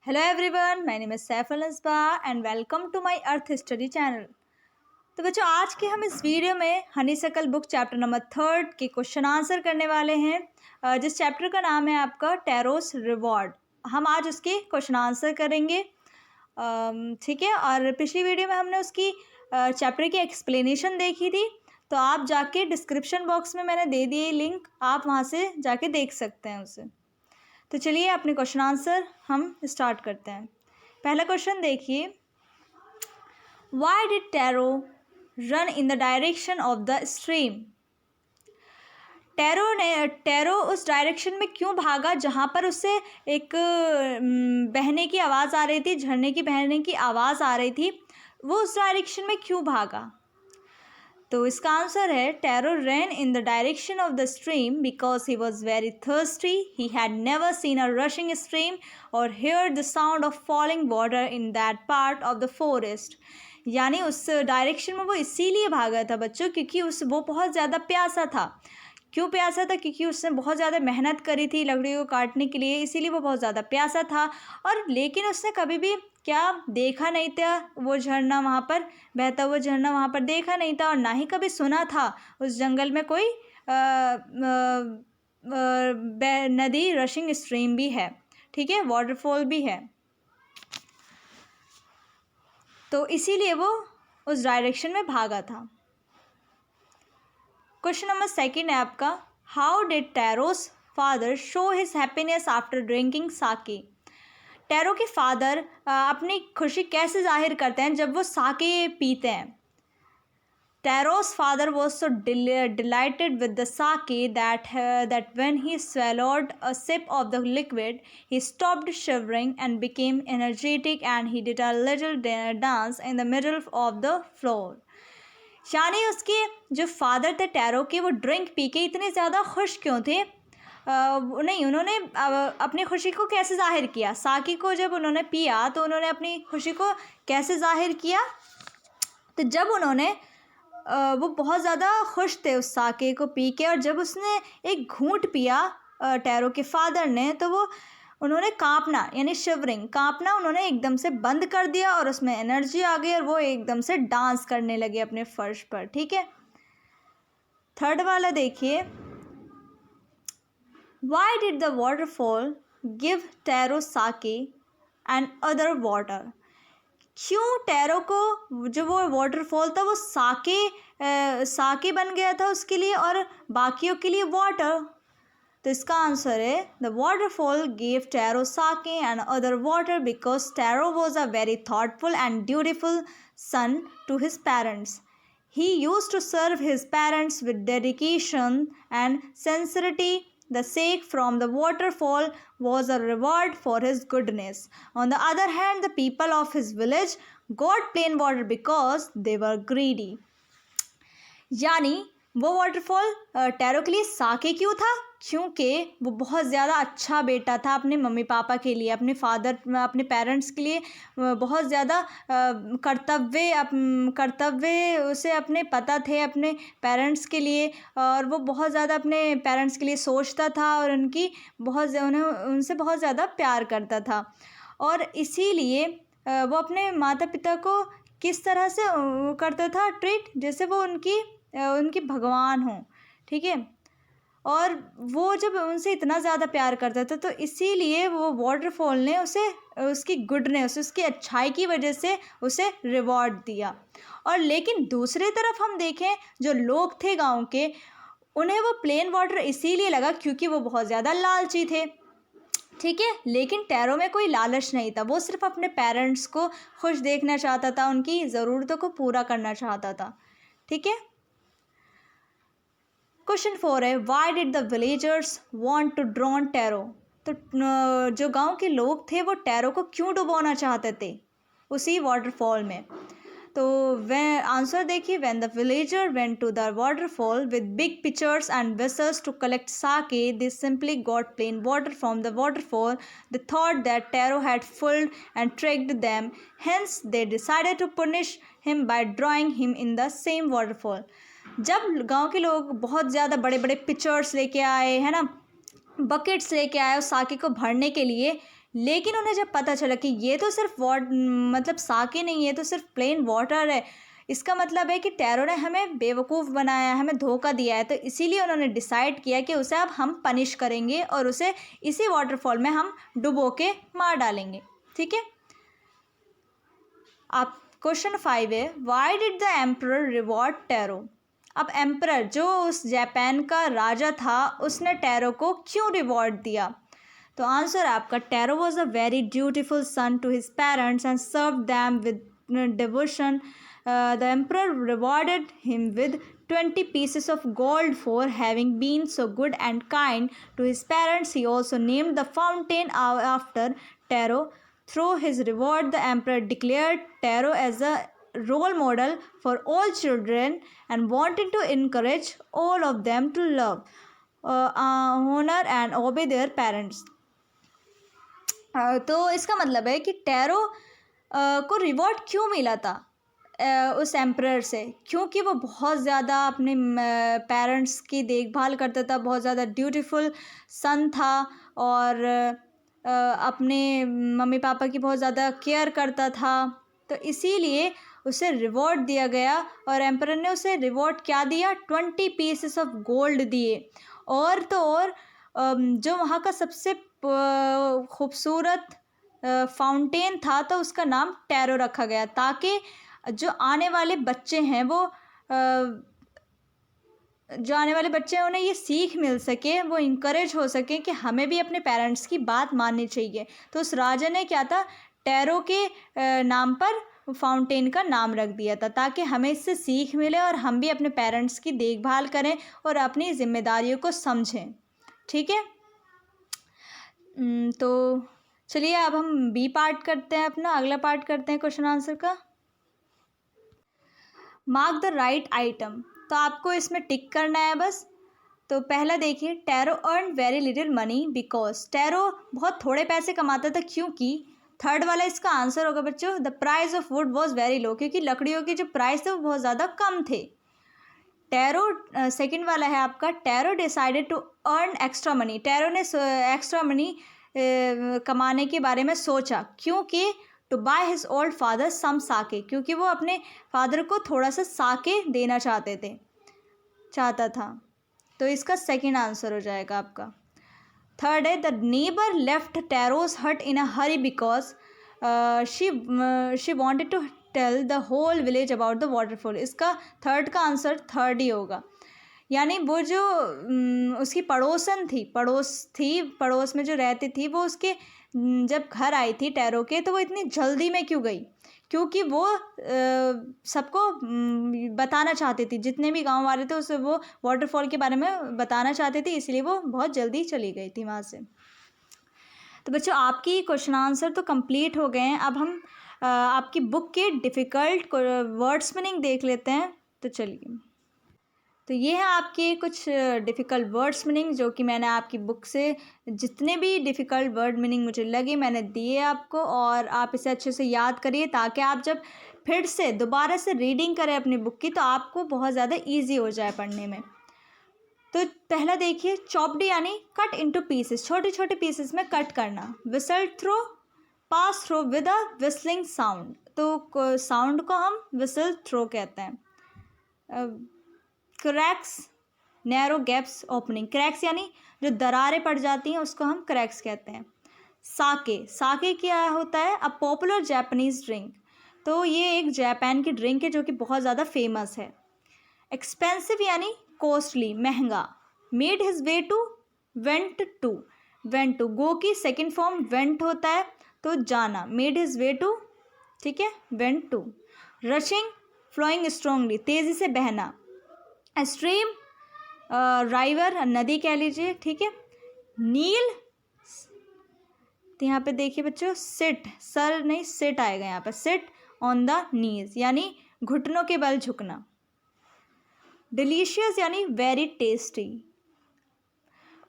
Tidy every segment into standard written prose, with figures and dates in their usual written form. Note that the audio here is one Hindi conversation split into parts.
Hello everyone, my name is Saif Al-Asba and welcome to my Earth Study channel। तो बच्चों आज के हम इस वीडियो में हनीसकल बुक चैप्टर नंबर 3 के क्वेश्चन आंसर करने वाले हैं, जिस चैप्टर का नाम है आपका टेरोस रिवॉर्ड। हम आज उसके क्वेश्चन आंसर करेंगे, ठीक है। और पिछली वीडियो में हमने उसकी चैप्टर की एक्सप्लेनेशन देखी थी, तो आप जाके डिस्क्रिप्शन बॉक्स में मैंने दे दिए लिंक, आप वहाँ से जाके देख सकते हैं उसे। तो चलिए अपने क्वेश्चन आंसर हम स्टार्ट करते हैं। पहला क्वेश्चन देखिए, why did tarot run in the direction of the stream. Tarot उस डायरेक्शन में क्यों भागा जहाँ पर उसे एक बहने की आवाज़ आ रही थी, झरने की बहने की आवाज़ आ रही थी, वो उस डायरेक्शन में क्यों भागा। तो इसका आंसर है tarot ran in the direction of the stream because he was very thirsty. He had never seen a rushing stream or heard the sound of falling water in that part of the forest. यानी उस डायरेक्शन में वो इसीलिए भागा था बच्चों, क्योंकि वो बहुत ज़्यादा प्यासा था। क्यों प्यासा था? क्योंकि उसने बहुत ज़्यादा मेहनत करी थी लकड़ी को काटने के लिए, इसीलिए वो बहुत ज़्यादा प्यासा था। और लेकिन उसने कभी भी क्या देखा नहीं था, वो झरना वहाँ पर बहता हुआ झरना वहाँ पर देखा नहीं था, और ना ही कभी सुना था उस जंगल में कोई नदी रशिंग स्ट्रीम भी है, ठीक है, वाटरफॉल भी है। तो इसीलिए वो उस डायरेक्शन में भागा था। क्वेश्चन नंबर 2 है आपका, how did Taro's father show his happiness after drinking sake. Taro के फादर अपनी खुशी कैसे जाहिर करते हैं जब वो साके पीते हैं। Taro's father was so delighted with the sake that when he swallowed a sip of the liquid, he stopped shivering and became energetic and he did a little dance in the middle of the floor। यानी उसके जो फादर थे टैरो के, वो ड्रिंक पी के इतने ज़्यादा खुश क्यों थे? उन्होंने अपनी खुशी को कैसे जाहिर किया। साकी को जब उन्होंने पिया तो उन्होंने अपनी खुशी को कैसे जाहिर किया? तो जब उन्होंने वो बहुत ज़्यादा खुश थे उस साके को पी के, और जब उसने एक घूंट पिया टैरो के फादर ने, तो वो उन्होंने कांपना यानी शिवरिंग कांपना उन्होंने एकदम से बंद कर दिया, और उसमें एनर्जी आ गई और वो एकदम से डांस करने लगे अपने फर्श पर, ठीक है। थर्ड वाला देखिए, why did the waterfall give Taro sake and other water. क्यों टैरो को जो वो वाटरफॉल था वो साके बन गया था उसके लिए, और बाकियों के लिए वाटर। तो इसका आंसर है the waterfall gave Taro sake and other water because Taro was a very thoughtful and dutiful son to his parents. He used to serve his parents with dedication and sincerity. The sake from the waterfall was a reward for his goodness. On the other hand, the people of his village got plain water because they were greedy. यानी वो वाटरफॉल टैरो के लिए साके क्यों था? क्योंकि वो बहुत ज़्यादा अच्छा बेटा था अपने मम्मी पापा के लिए, अपने पेरेंट्स के लिए बहुत ज़्यादा कर्तव्य उसे अपने पता थे अपने पेरेंट्स के लिए, और वो बहुत ज़्यादा अपने पेरेंट्स के लिए सोचता था और उनसे बहुत ज़्यादा प्यार करता था। और इसीलिए वो अपने माता पिता को किस तरह से करता था ट्रीट, जैसे वो उनकी भगवान हो, ठीक है। और वो जब उनसे इतना ज़्यादा प्यार करता था, तो इसीलिए वो वाटरफॉल ने उसे उसकी गुडनेस, उसकी अच्छाई की वजह से उसे रिवॉर्ड दिया। और लेकिन दूसरी तरफ हम देखें, जो लोग थे गांव के, उन्हें वो प्लेन वाटर इसीलिए लगा क्योंकि वो बहुत ज़्यादा लालची थे, ठीक है। लेकिन टैरो में कोई लालच नहीं था, वो सिर्फ अपने पेरेंट्स को खुश देखना चाहता था, उनकी ज़रूरतों को पूरा करना चाहता था, ठीक है। क्वेश्चन 4 है, why did the villagers want to drown Taro. तो जो गांव के लोग थे वो टैरो को क्यों डुबोना चाहते थे उसी वाटरफॉल में। तो वह आंसर देखिए, when the villager went to the waterfall with big pitchers and vessels to collect sake, they simply got plain water from the waterfall. They thought that Taro had fooled and tricked them, hence they decided to punish him by drowning him in the same waterfall. जब गांव के लोग बहुत ज़्यादा बड़े बड़े पिचर्स लेके आए, है ना, बकेट्स लेके आए उस साके को भरने के लिए, लेकिन उन्हें जब पता चला कि ये तो सिर्फ मतलब साके नहीं, ये तो सिर्फ प्लेन वाटर है, इसका मतलब है कि टैरो ने हमें बेवकूफ़ बनाया है, हमें धोखा दिया है, तो इसीलिए उन्होंने डिसाइड किया कि उसे अब हम पनिश करेंगे और उसे इसी वाटरफॉल में हम डुबो के मार डालेंगे। ठीक है, आप क्वेश्चन 5 है, why did the emperor reward tarot. अब एम्परर जो उस जापान का राजा था, उसने टैरो को क्यों रिवॉर्ड दिया? तो आंसर आपका, Taro was a very dutiful son to his parents and serve them with devotion. The emperor rewarded him with 20 pieces of gold for having been so good and kind to his parents. He also named the fountain after Taro. Through his reward, the emperor declared Taro as a role model for all children and wanted to encourage all of them to love, honor and obey their parents. तो इसका मतलब है कि टैरो को रिवॉर्ड क्यों मिला था उस एम्परर से? क्योंकि वो बहुत ज़्यादा अपने पेरेंट्स की देखभाल करता था, बहुत ज़्यादा ड्यूटीफुल सन था और अपने मम्मी पापा की बहुत ज़्यादा केयर करता था, तो इसीलिए उसे रिवॉर्ड दिया गया। और एम्परर ने उसे रिवॉर्ड क्या दिया? 20 पीसेस ऑफ गोल्ड दिए। और तो और जो वहाँ का सबसे खूबसूरत फाउंटेन था, तो उसका नाम टैरो रखा गया, ताकि जो आने वाले बच्चे हैं उन्हें ये सीख मिल सके, वो इंकरेज हो सके कि हमें भी अपने पेरेंट्स की बात माननी चाहिए। तो उस राजा ने क्या था, टैरो के नाम पर फाउंटेन का नाम रख दिया था, ताकि हमें इससे सीख मिले और हम भी अपने पेरेंट्स की देखभाल करें और अपनी जिम्मेदारियों को समझें। ठीक है, तो चलिए अब हम बी पार्ट करते हैं, अपना अगला पार्ट करते हैं क्वेश्चन आंसर का। मार्क द राइट आइटम, तो आपको इसमें टिक करना है बस। तो पहला देखिए, tarot earn very little money because, tarot बहुत थोड़े पैसे कमाता था क्योंकि। थर्ड वाला इसका आंसर होगा बच्चों, the price of would was very low, क्योंकि लकड़ियों के जो प्राइस थे वो बहुत ज़्यादा कम थे। टैरो सेकंड वाला है आपका, Taro decided to earn extra money, Taro ने एक्स्ट्रा मनी कमाने के बारे में सोचा, क्योंकि to buy his old father some sake, क्योंकि वो अपने फादर को थोड़ा सा साके देना चाहता था। तो इसका सेकंड आंसर हो जाएगा आपका। थर्ड है, the neighbour left Taro's hut in a hurry because she wanted to tell the whole village about the waterfall. इसका थर्ड का आंसर थर्ड ही होगा, यानी वो जो उसकी पड़ोस में जो रहती थी, वो उसके जब घर आई थी टैरो के, तो वो इतनी जल्दी में क्यों गई? क्योंकि वो सबको बताना चाहती थी, जितने भी गांव वाले थे उसे वो वाटरफॉल के बारे में बताना चाहती थी, इसलिए वो बहुत जल्दी चली गई थी वहाँ से। तो बच्चों, आपकी क्वेश्चन आंसर तो कंप्लीट हो गए हैं। अब हम आपकी बुक के डिफ़िकल्ट वर्ड्स मीनिंग देख लेते हैं। तो चलिए, तो ये है आपके कुछ डिफ़िकल्ट वर्ड्स मीनिंग, जो कि मैंने आपकी बुक से जितने भी डिफ़िकल्ट वर्ड मीनिंग मुझे लगे मैंने दिए आपको, और आप इसे अच्छे से याद करिए, ताकि आप जब फिर से दोबारा से रीडिंग करें अपनी बुक की, तो आपको बहुत ज़्यादा ईजी हो जाए पढ़ने में। तो पहला देखिए, चॉप्ड यानी कट इनटू पीसेस, छोटे छोटे पीसेस में कट करना। Whistle through, pass through with a whistling sound, तो साउंड को हम विसल थ्रो कहते हैं। Cracks, narrow gaps opening, cracks यानी जो दरारें पड़ जाती हैं उसको हम क्रैक्स कहते हैं। साके क्या होता है? अ पॉपुलर जापानीज ड्रिंक, तो ये एक जापान की ड्रिंक है जो कि बहुत ज़्यादा फेमस है। एक्सपेंसिव यानी कॉस्टली, महंगा। Made his way to, went to, go की सेकेंड फॉर्म वेंट होता है, तो जाना। मेड हिज वे टू, ठीक है, went to. Rushing, flowing strongly, तेज़ी से बहना। स्ट्रीम, राइवर, नदी कह लीजिए, ठीक है। नील, तो यहाँ पे देखिए बच्चों, सिट, सर नहीं सिट आएगा यहाँ पे, सिट ऑन द नीज यानी घुटनों के बल झुकना। डिलीशियस यानी very tasty.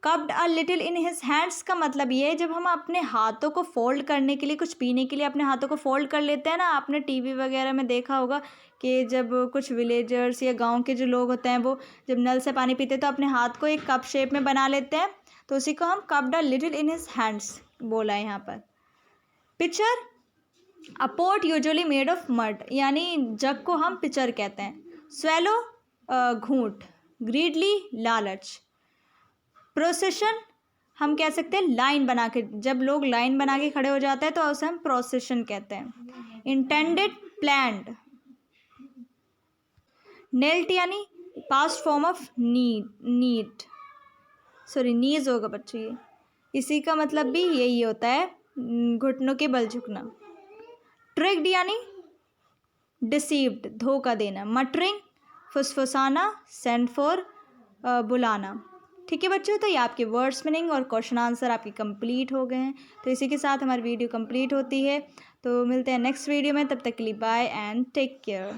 Cupped a little in his hands का मतलब ये है, जब हम अपने हाथों को फोल्ड करने के लिए, कुछ पीने के लिए अपने हाथों को फोल्ड कर लेते हैं ना, आपने टीवी वगैरह में देखा होगा कि जब कुछ विलेजर्स या गांव के जो लोग होते हैं, वो जब नल से पानी पीते हैं तो अपने हाथ को एक कप शेप में बना लेते हैं, तो उसी को हम cupped a little in his hands बोला है यहाँ पर। Pitcher, a pot usually made of mud, यानी जग को हम पिचर कहते हैं। स्वेलो, घूंट। ग्रीडली, लालच। प्रोसेशन हम कह सकते हैं लाइन बना के, जब लोग लाइन बना के खड़े हो जाते हैं तो उसे हम प्रोसेशन कहते हैं। Intended, planned. नेल्ट यानी past form of need, sorry knees होगा बच्चों ये, इसी का मतलब भी यही होता है, घुटनों के बल झुकना। ट्रिक्ड यानी डिसीव्ड, धोखा देना। मटरिंग, फुसफुसाना। सेंड फॉर, बुलाना। ठीक है बच्चों, तो ये आपके वर्ड्स मीनिंग और क्वेश्चन आंसर आपके कंप्लीट हो गए हैं। तो इसी के साथ हमारी वीडियो कंप्लीट होती है। तो मिलते हैं नेक्स्ट वीडियो में, तब तक के लिए बाय एंड टेक केयर।